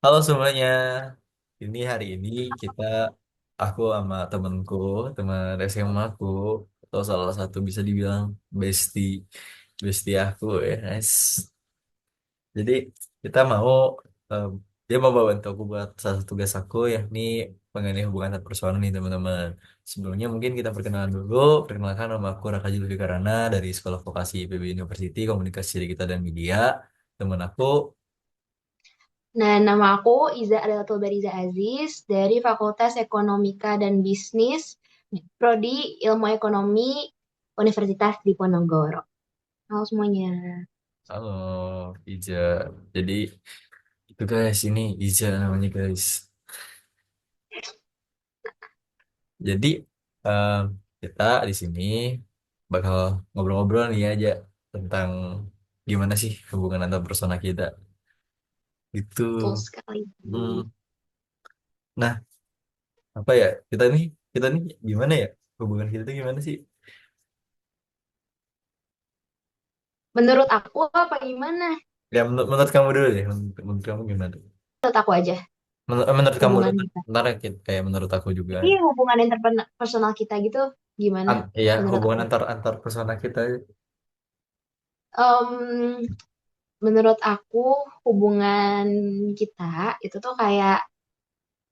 Halo semuanya, ini hari ini kita, aku sama temenku, teman SMA aku, atau salah satu bisa dibilang bestie, bestie aku ya, guys. Jadi kita mau, em, dia mau bantu aku buat salah satu tugas aku, yakni mengenai hubungan antar personal nih teman-teman. Sebelumnya mungkin kita perkenalan dulu, perkenalkan nama aku Raka Julfi Karana dari Sekolah Vokasi IPB University Komunikasi Digital dan Media. Teman aku. Nah, nama aku Iza Adatul Bariza Aziz dari Fakultas Ekonomika dan Bisnis, Prodi Ilmu Ekonomi, Universitas Diponegoro. Halo semuanya. Halo, Ija. Jadi itu guys, ini Ija namanya guys. Jadi eh, kita di sini bakal ngobrol-ngobrol nih aja tentang gimana sih hubungan antar persona kita. Itu. Betul sekali. Hmm. Nah, apa ya? Kita nih gimana ya? Hubungan kita tuh gimana sih? Menurut aku apa gimana? Ya menurut kamu dulu deh. Menurut kamu gimana? Menurut aku aja Menurut kamu dulu. hubungan kita. Ntar ya, kayak menurut aku juga. Tapi hubungan interpersonal kita gitu gimana Ya menurut hubungan aku? antar persona kita. Em, Menurut aku hubungan kita itu tuh kayak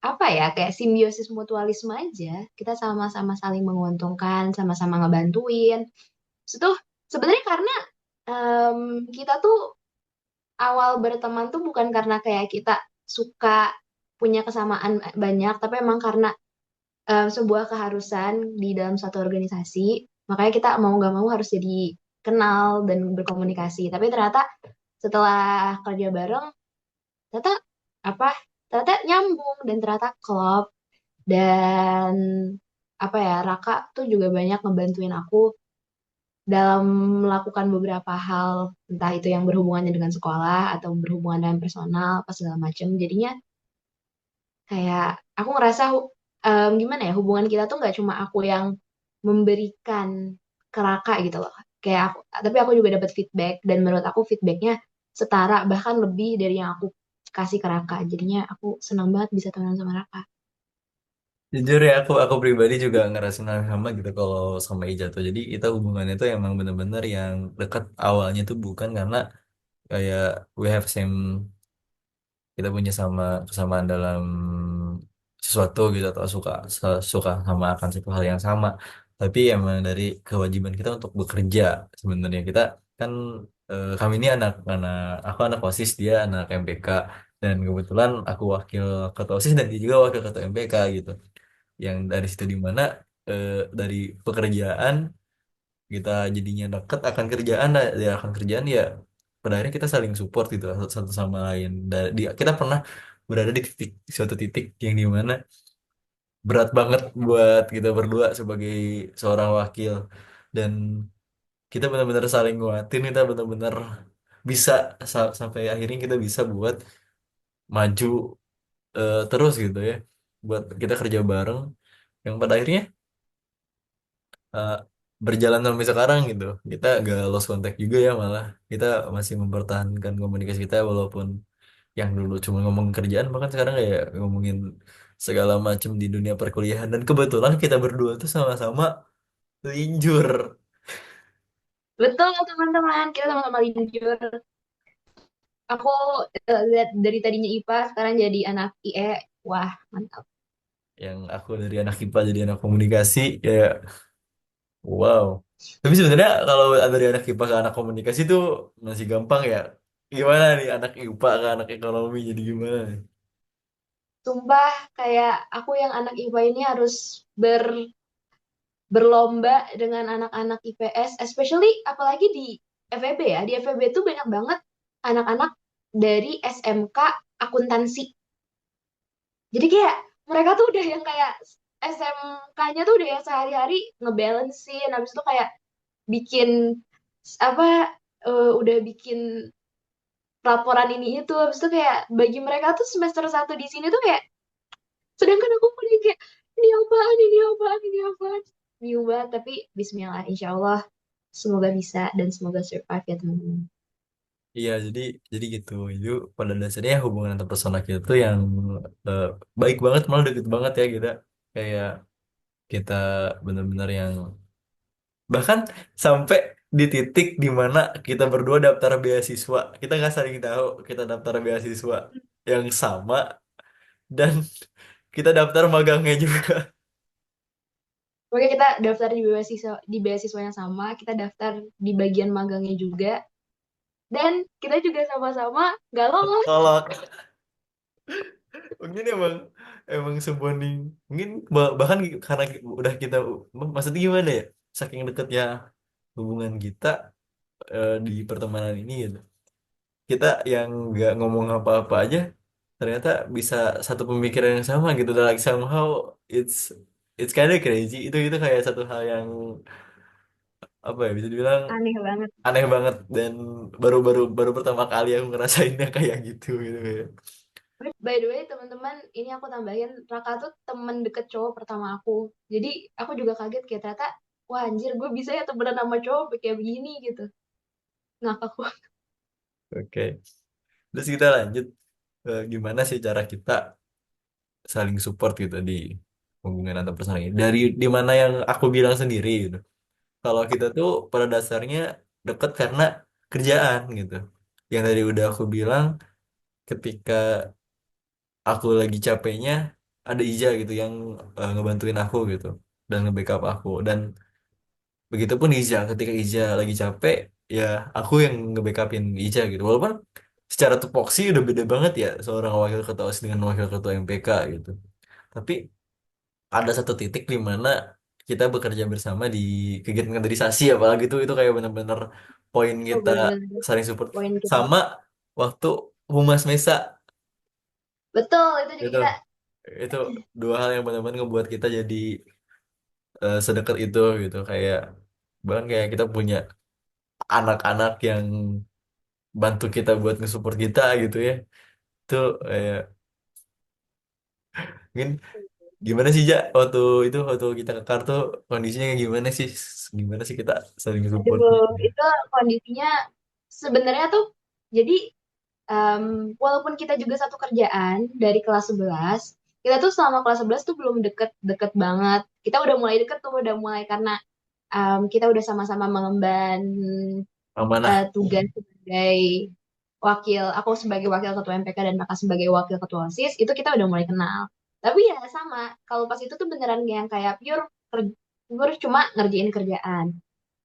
apa ya, kayak simbiosis mutualisme aja. Kita sama-sama saling menguntungkan, sama-sama ngebantuin. Itu sebenarnya karena em, kita tuh awal berteman tuh bukan karena kayak kita suka punya kesamaan banyak, tapi emang karena sebuah keharusan di dalam satu organisasi. Makanya kita mau nggak mau harus jadi kenal dan berkomunikasi. Tapi ternyata setelah kerja bareng, ternyata apa? Ternyata nyambung dan ternyata klop. Dan apa ya, Raka tuh juga banyak ngebantuin aku dalam melakukan beberapa hal, entah itu yang berhubungannya dengan sekolah atau berhubungan dengan personal apa segala macam. Jadinya kayak aku ngerasa gimana ya, hubungan kita tuh nggak cuma aku yang memberikan ke Raka gitu loh, kayak aku, tapi aku juga dapat feedback dan menurut aku feedbacknya setara bahkan lebih dari yang aku kasih ke Raka. Jadinya aku senang banget bisa temenan sama Raka. Jujur ya, aku pribadi juga ngerasain hal yang sama gitu kalau sama Ija tuh. Jadi kita hubungannya tuh emang bener-bener yang dekat awalnya tuh bukan karena kayak we have same, kita punya sama kesamaan dalam sesuatu gitu atau suka sama akan satu hal yang sama. Tapi emang dari kewajiban kita untuk bekerja sebenarnya kita kan, kami ini anak-anak, aku anak OSIS, dia anak MPK, dan kebetulan aku wakil ketua OSIS dan dia juga wakil ketua MPK gitu. Yang dari situ dimana dari pekerjaan kita jadinya deket akan kerjaan, ya akan kerjaan ya pada akhirnya kita saling support gitu satu satu sama lain. Kita pernah berada di suatu titik yang dimana berat banget buat kita berdua sebagai seorang wakil, dan kita benar-benar saling nguatin, kita benar-benar bisa sampai akhirnya kita bisa buat maju terus gitu ya, buat kita kerja bareng yang pada akhirnya eh, berjalan sampai sekarang gitu. Kita gak lost contact juga ya, malah kita masih mempertahankan komunikasi kita walaupun yang dulu cuma ngomong kerjaan, bahkan sekarang kayak ngomongin segala macam di dunia perkuliahan. Dan kebetulan kita berdua tuh sama-sama linjur. Betul teman-teman, kita sama-sama linjur. Aku lihat dari tadinya IPA sekarang jadi anak IE. Wah, mantap. Yang aku dari anak IPA jadi anak komunikasi ya, wow. Tapi sebenarnya kalau dari anak IPA ke anak komunikasi tuh masih gampang ya. Gimana nih anak IPA ke anak ekonomi jadi gimana nih? Sumpah kayak aku yang anak IPA ini harus berlomba dengan anak-anak IPS, especially apalagi di FEB ya. Di FEB tuh banyak banget anak-anak dari SMK akuntansi. Jadi kayak mereka tuh udah yang kayak SMK-nya tuh udah yang sehari-hari ngebalancein, habis itu kayak bikin apa, udah bikin laporan ini itu, habis itu kayak bagi mereka tuh semester satu di sini tuh kayak, sedangkan aku udah kayak ini apaan, ini apaan, ini apaan. Bingung banget, tapi Bismillah, insya Allah semoga bisa dan semoga survive ya teman-teman. Iya, jadi gitu. Itu pada dasarnya hubungan antar personal kita tuh yang eh, baik banget, malah deket banget ya kita. Kayak kita bener-bener yang bahkan sampai di titik di mana kita berdua daftar beasiswa. Kita nggak saling tahu kita daftar beasiswa yang sama dan kita daftar magangnya juga. Pokoknya kita daftar di beasiswa yang sama, kita daftar di bagian magangnya juga, dan kita juga sama-sama nggak lolos. Tolak. Mungkin emang emang sebonding mungkin bahkan karena udah kita maksudnya gimana ya, saking deketnya hubungan kita di pertemanan ini gitu, kita yang nggak ngomong apa-apa aja ternyata bisa satu pemikiran yang sama gitu, dan like somehow it's it's kind of crazy. Itu kayak satu hal yang apa ya, bisa dibilang Aneh banget. aneh banget, dan baru baru baru pertama kali aku ngerasainnya kayak gitu gitu kayak. By the way, teman-teman, ini aku tambahin, Raka tuh temen deket cowok pertama aku. Jadi aku juga kaget kayak ternyata, wah anjir gue bisa ya temenan sama cowok kayak begini gitu. Ngakak aku. Oke, terus kita lanjut. Gimana sih cara kita saling support gitu di hubungan antar personal ini, dari di mana yang aku bilang sendiri gitu. Kalau kita tuh pada dasarnya deket karena kerjaan gitu, yang tadi udah aku bilang, ketika aku lagi capeknya ada Ija gitu yang ngebantuin aku gitu dan nge-backup aku. Dan begitupun Ija, ketika Ija lagi capek ya aku yang nge-backupin Ija gitu, walaupun secara tupoksi udah beda banget ya seorang wakil ketua OSIS dengan wakil ketua MPK gitu. Tapi ada satu titik di mana kita bekerja bersama di kegiatan kaderisasi, apalagi itu kayak bener-bener poin Oh kita bener-bener saling support. poin kita. Sama waktu Humas Mesa Betul, itu juga itu kita. itu dua hal yang benar-benar ngebuat kita jadi sedekat itu gitu. Kayak bahkan kayak kita punya anak-anak yang bantu kita buat nge-support kita gitu ya. Itu kayak mungkin gimana sih Ja, waktu kita ke kartu kondisinya kayak gimana sih, gimana sih kita saling support. Aduh, itu kondisinya sebenarnya tuh jadi walaupun kita juga satu kerjaan dari kelas 11, kita tuh selama kelas 11 tuh belum deket-deket banget. Kita udah mulai deket tuh, udah mulai karena kita udah sama-sama mengemban Amanah. tugas sebagai aku sebagai wakil ketua MPK dan kakak sebagai wakil ketua OSIS, itu kita udah mulai kenal. Tapi ya sama, kalau pas itu tuh beneran yang kayak pure cuma ngerjain kerjaan.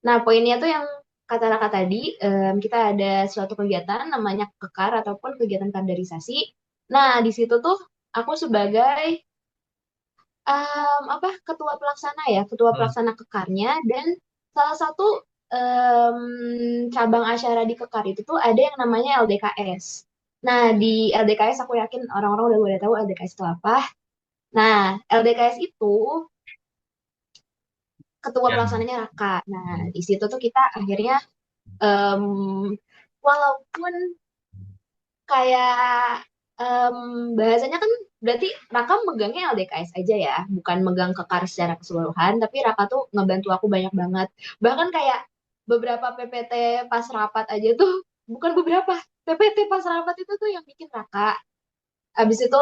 Nah, poinnya tuh yang kata Raka tadi, kita ada suatu kegiatan namanya kekar ataupun kegiatan kaderisasi. Nah, di situ tuh aku sebagai apa ketua pelaksana ya, ketua Hmm. pelaksana kekarnya, dan salah satu cabang acara di kekar itu tuh ada yang namanya LDKS. Nah, di LDKS aku yakin orang-orang udah tahu LDKS itu apa. Nah, LDKS itu ketua Ya. pelaksananya Raka. Nah, di situ tuh kita akhirnya em, walaupun kayak em, bahasanya kan berarti Raka megangnya LDKS aja ya, bukan megang Kekar secara keseluruhan, tapi Raka tuh ngebantu aku banyak banget. Bahkan kayak beberapa PPT pas rapat aja tuh, bukan beberapa, PPT pas rapat itu tuh yang bikin Raka. Abis itu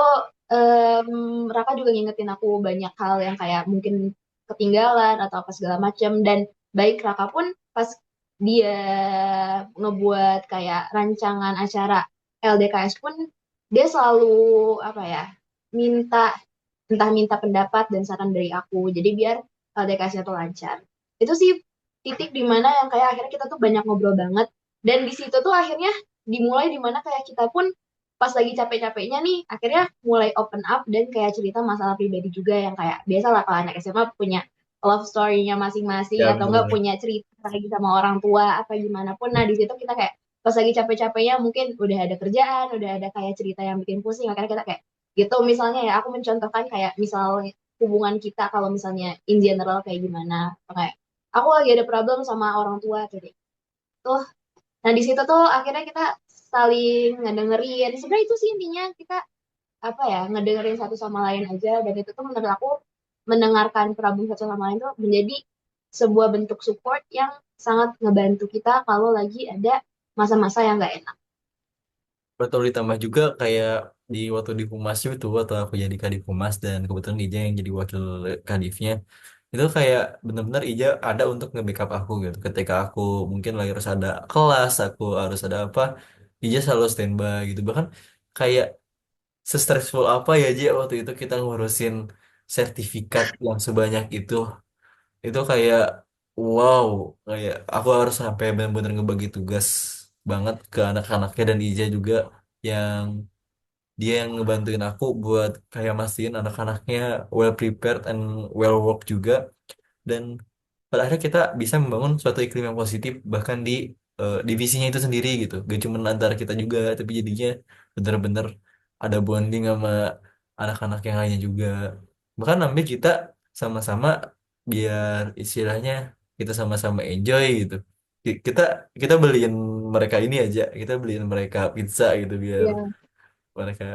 Raka juga ngingetin aku banyak hal yang kayak mungkin ketinggalan atau apa segala macem. Dan baik Raka pun pas dia ngebuat kayak rancangan acara LDKS pun dia selalu apa ya, minta entah minta pendapat dan saran dari aku. Jadi biar LDKS-nya tuh lancar. Itu sih titik dimana yang kayak akhirnya kita tuh banyak ngobrol banget. Dan di situ tuh akhirnya dimulai dimana kayak kita pun pas lagi capek-capeknya nih akhirnya mulai open up dan kayak cerita masalah pribadi juga yang kayak biasa lah kalau anak SMA punya love story-nya masing-masing Ya atau enggak benar. punya cerita lagi sama orang tua apa gimana pun. Nah di situ kita kayak pas lagi capek-capeknya mungkin udah ada kerjaan, udah ada kayak cerita yang bikin pusing, akhirnya kita kayak gitu. Misalnya ya aku mencontohkan kayak misalnya hubungan kita kalau misalnya in general kayak gimana, kayak aku lagi ada problem sama orang tua tadi tuh. Nah di situ tuh akhirnya kita saling ngedengerin. Sebenarnya itu sih intinya, kita apa ya, ngedengerin satu sama lain aja. Dan itu tuh menurut aku mendengarkan problem satu sama lain tuh menjadi sebuah bentuk support yang sangat ngebantu kita kalau lagi ada masa-masa yang nggak enak. betul ditambah juga kayak di waktu di Humas itu atau aku jadi Kadif Humas dan kebetulan Ija yang jadi wakil Kadifnya itu kayak benar-benar Ija ada untuk nge-backup aku gitu ketika aku mungkin lagi harus ada kelas aku harus ada apa Ija selalu standby gitu bahkan kayak se-stressful apa ya Ji waktu itu kita ngurusin sertifikat yang sebanyak itu kayak wow kayak aku harus sampai benar-benar ngebagi tugas banget ke anak-anaknya dan Ija juga yang dia yang ngebantuin aku buat kayak mastiin anak-anaknya well prepared and well work juga dan pada akhirnya kita bisa membangun suatu iklim yang positif bahkan di divisinya itu sendiri gitu gak cuma antara kita juga tapi jadinya bener-bener ada bonding sama anak-anak yang lainnya juga bahkan sampai kita sama-sama biar istilahnya kita sama-sama enjoy gitu kita kita beliin mereka ini aja kita beliin mereka pizza gitu biar Iya, mereka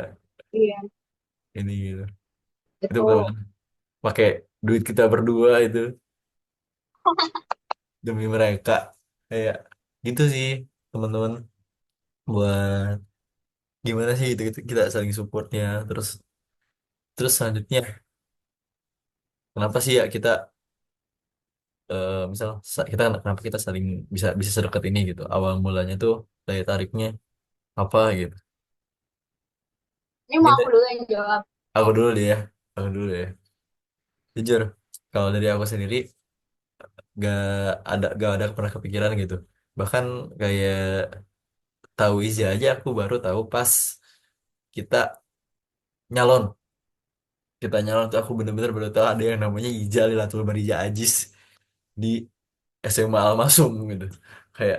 iya, ini gitu itu benar betul. pakai duit kita berdua itu demi mereka kayak gitu sih teman-teman buat gimana sih itu kita saling supportnya terus terus selanjutnya kenapa sih ya kita misal kita kenapa kita saling bisa bisa sedekat ini gitu awal mulanya tuh daya tariknya apa gitu Ini mau mungkin aku dulu yang jawab. aku dulu deh ya aku dulu ya jujur kalau dari aku sendiri gak gak ada pernah kepikiran gitu bahkan kayak tahu Izzy aja aku baru tahu pas kita nyalon kita nyalon tuh aku bener-bener baru tahu ada yang namanya Ija Lilatul Marija Ajis di SMA Almasum gitu kayak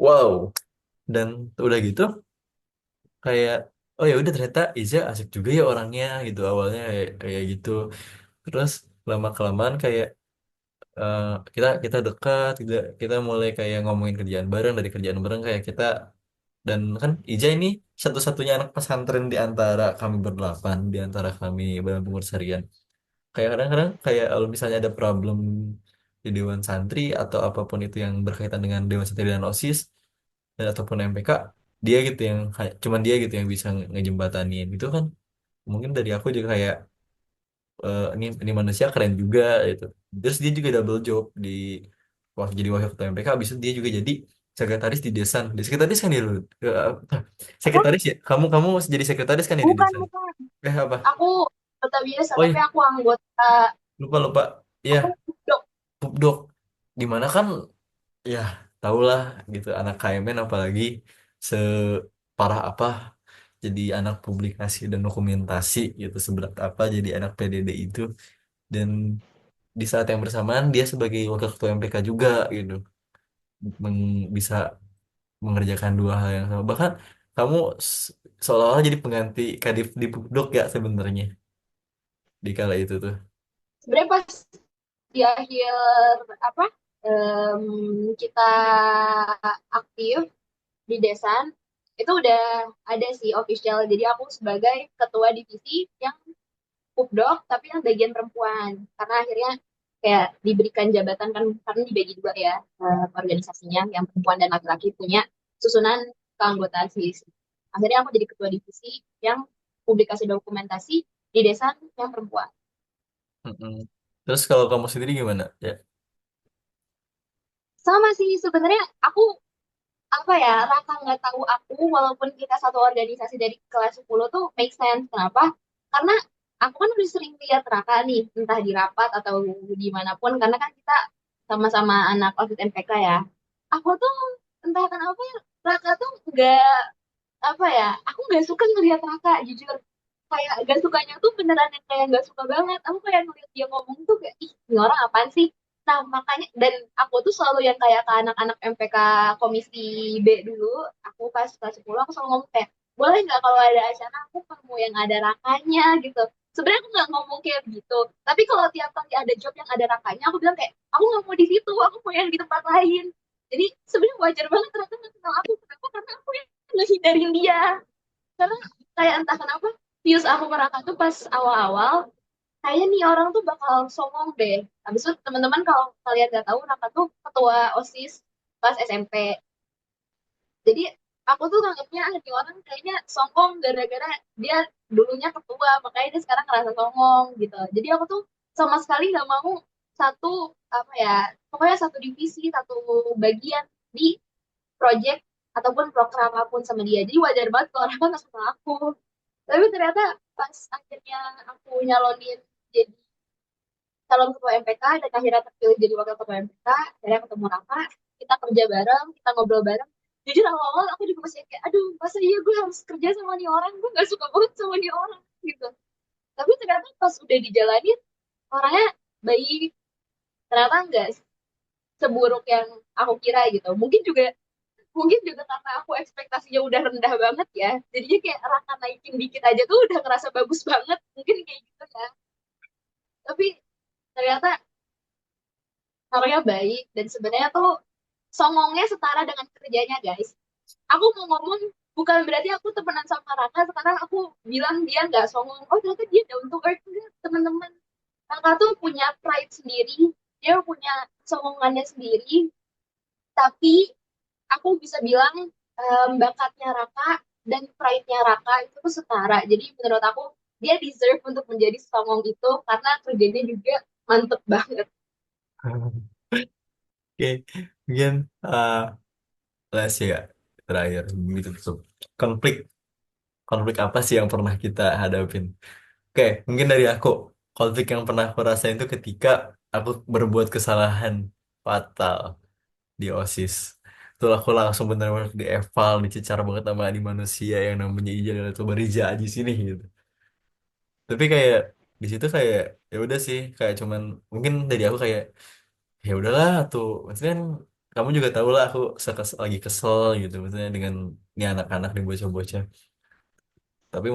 wow dan udah gitu kayak oh ya udah ternyata Iza asik juga ya orangnya gitu awalnya kayak gitu terus lama kelamaan kayak eh, kita kita dekat kita mulai kayak ngomongin kerjaan bareng dari kerjaan bareng kayak kita dan kan Ija ini satu-satunya anak pesantren di antara kami berdelapan di antara kami pengurus harian kayak kadang-kadang kayak kalau misalnya ada problem di Dewan Santri atau apapun itu yang berkaitan dengan Dewan Santri dan OSIS dan ataupun MPK dia gitu yang cuman dia gitu yang bisa ngejembatanin itu kan mungkin dari aku juga kayak ini manusia keren juga gitu terus dia juga double job di waktu jadi wakil ketua MPK habis itu dia juga jadi sekretaris di Desan di sekretaris kan dia dulu Apa? sekretaris ya kamu jadi sekretaris kan ya di Bukan, Desan bukan. apa Aku kota biasa, oh tapi iya aku anggota, lupa lupa ya aku dok. Pupdok dimana kan ya tau lah gitu anak KMN apalagi separah apa jadi anak publikasi dan dokumentasi gitu seberat apa jadi anak PDD itu dan di saat yang bersamaan dia sebagai wakil ketua MPK juga gitu bisa mengerjakan dua hal yang sama bahkan kamu seolah-olah jadi pengganti Kadif di Pupdok ya sebenarnya di kala itu tuh. Sebenarnya pas di akhir apa kita aktif di Desan, itu udah ada sih official. Jadi aku sebagai ketua divisi yang Pupdok, tapi yang bagian perempuan. Karena akhirnya kayak diberikan jabatan kan, karena dibagi dua ya organisasinya, yang perempuan dan laki-laki punya susunan keanggotaan sendiri. Akhirnya aku jadi ketua divisi yang publikasi dokumentasi di desa yang perempuan. Mm-mm. Terus kalau kamu sendiri gimana ya. Sama sih sebenarnya aku apa ya, Raka nggak tahu aku walaupun kita satu organisasi dari kelas 10 tuh make sense. Kenapa? Karena aku kan udah sering lihat Raka nih, entah di rapat atau dimanapun, karena kan kita sama-sama anak OSIS MPK ya. Aku tuh entah kenapa ya, Raka tuh nggak apa ya, aku nggak suka ngelihat Raka jujur. Kayak gak sukanya tuh beneran yang kayak gak suka banget. Aku kayak ngeliat dia ngomong tuh kayak, ih ini orang apaan sih. Nah makanya, dan aku tuh selalu yang kayak ke anak-anak MPK komisi B dulu, aku pas kelas 10 aku selalu ngomong kayak, boleh nggak kalau ada acara aku mau yang ada rakanya gitu. Sebenarnya aku nggak ngomong kayak gitu, tapi kalau tiap kali ada job yang ada rakanya aku bilang kayak, aku nggak mau di situ, aku mau yang di tempat lain. Jadi sebenarnya wajar banget ternyata nggak kenal aku. Kenapa? Karena aku yang ngehindarin dia. Karena kayak entah kenapa views aku ke Raka tuh pas awal-awal kayaknya nih orang tuh bakal songong deh. Habis itu teman-teman kalau kalian gak tahu Raka tuh ketua OSIS pas SMP. Jadi aku tuh nganggapnya nih orang kayaknya songong gara-gara dia dulunya ketua, makanya dia sekarang ngerasa songong gitu. Jadi aku tuh sama sekali nggak mau satu apa ya, pokoknya satu divisi, satu bagian di project ataupun program apapun sama dia. Jadi wajar banget kalau orang nggak suka aku. Tapi ternyata pas akhirnya aku nyalonin jadi calon ketua MPK dan akhirnya terpilih jadi wakil ketua MPK, akhirnya ketemu Rafa, kita kerja bareng, kita ngobrol bareng. Jujur awal-awal aku juga masih kayak, aduh masa iya gue harus kerja sama nih orang, gue gak suka banget sama nih orang gitu. Tapi ternyata pas udah dijalanin, orangnya baik, ternyata enggak seburuk yang aku kira gitu. Mungkin juga karena aku ekspektasinya udah rendah banget ya, jadinya kayak Raka naikin dikit aja tuh udah ngerasa bagus banget, mungkin kayak gitu ya. Tapi ternyata orangnya baik dan sebenarnya tuh songongnya setara dengan kerjanya guys. Aku mau ngomong bukan berarti aku temenan sama Raka sekarang aku bilang dia nggak songong, oh ternyata dia down to earth. Enggak, teman-teman, Raka tuh punya pride sendiri, dia punya songongannya sendiri, tapi aku bisa bilang bakatnya Raka dan pride-nya Raka itu tuh setara. Jadi menurut aku dia deserve untuk menjadi songong itu karena kerjanya juga mantep banget. Oke, mungkin let's see ya terakhir gitu tuh. Konflik konflik apa sih yang pernah kita hadapin? Oke, mungkin dari aku konflik yang pernah aku rasain itu ketika aku berbuat kesalahan fatal di OSIS. Tuh aku langsung bener-bener di eval, dicecar banget sama di manusia yang namanya Ijal itu Barija aja sini gitu. Tapi kayak di situ kayak ya udah sih kayak cuman mungkin dari aku kayak ya udahlah tuh maksudnya kan kamu juga tahu lah aku lagi kesel gitu maksudnya dengan ini anak-anak nih bocah-bocah tapi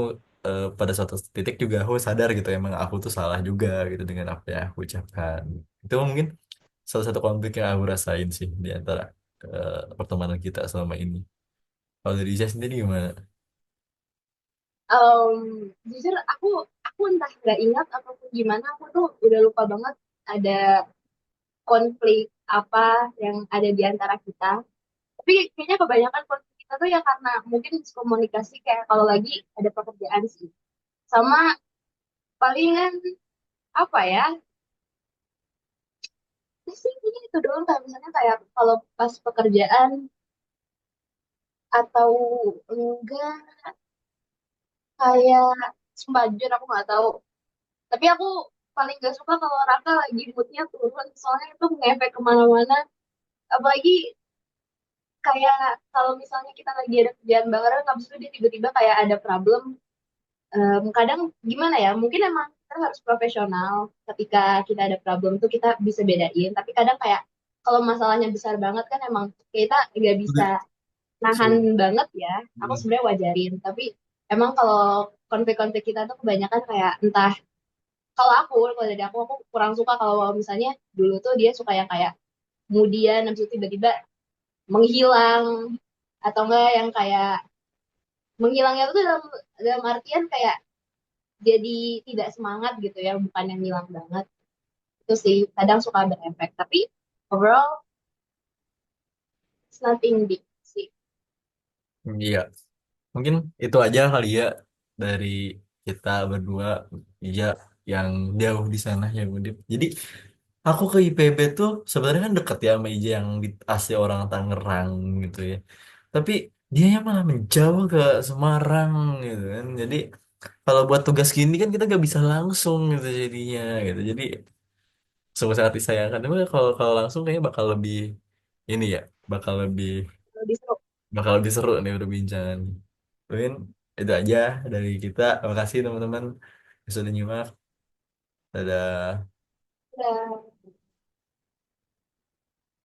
pada suatu titik juga aku sadar gitu emang aku tuh salah juga gitu dengan apa yang aku ucapkan itu mungkin salah satu konflik yang aku rasain sih di antara pertemanan kita selama ini kalau dari Isya sendiri gimana? Jujur aku entah nggak ingat ataupun gimana, aku tuh udah lupa banget ada konflik apa yang ada di antara kita. Tapi kayaknya kebanyakan konflik kita tuh ya karena mungkin komunikasi kayak kalau lagi ada pekerjaan sih. Sama palingan apa ya? Ya sih kayaknya itu doang, kayak misalnya kayak kalau pas pekerjaan atau enggak, kayak sumpah jujur aku nggak tahu. Tapi aku paling gak suka kalau Raka lagi moodnya turun, soalnya itu ngefek kemana-mana. Apalagi kayak kalau misalnya kita lagi ada kerjaan bareng, habis itu dia tiba-tiba kayak ada problem. Kadang gimana ya, mungkin emang kita harus profesional ketika kita ada problem tuh kita bisa bedain. Tapi kadang kayak kalau masalahnya besar banget kan emang kita nggak bisa Udah. nahan So, banget ya. Aku sebenarnya wajarin. Tapi emang kalau konflik-konflik kita tuh kebanyakan kayak entah, kalau dari aku kurang suka kalau misalnya dulu tuh dia suka yang kayak kemudian habis itu tiba-tiba menghilang, atau enggak yang kayak menghilangnya tuh dalam dalam artian kayak jadi tidak semangat gitu ya, bukan yang hilang banget. Itu sih kadang suka berefek, tapi overall it's nothing big sih. iya, mungkin itu aja kali ya dari kita berdua iya yang jauh di sana ya Udip. Jadi aku ke IPB tuh sebenarnya kan deket ya sama Ija yang di asli orang Tangerang gitu ya. Tapi dia malah menjauh ke Semarang gitu kan. Jadi kalau buat tugas gini kan kita gak bisa langsung gitu jadinya gitu. Jadi sungguh sangat disayangkan. Tapi kalau kalau langsung kayaknya bakal lebih ini ya, bakal lebih Lebih seru. bakal lebih seru nih perbincangan. Mungkin itu aja dari kita. Terima kasih teman-teman yang sudah nyimak. Dadah. Ya.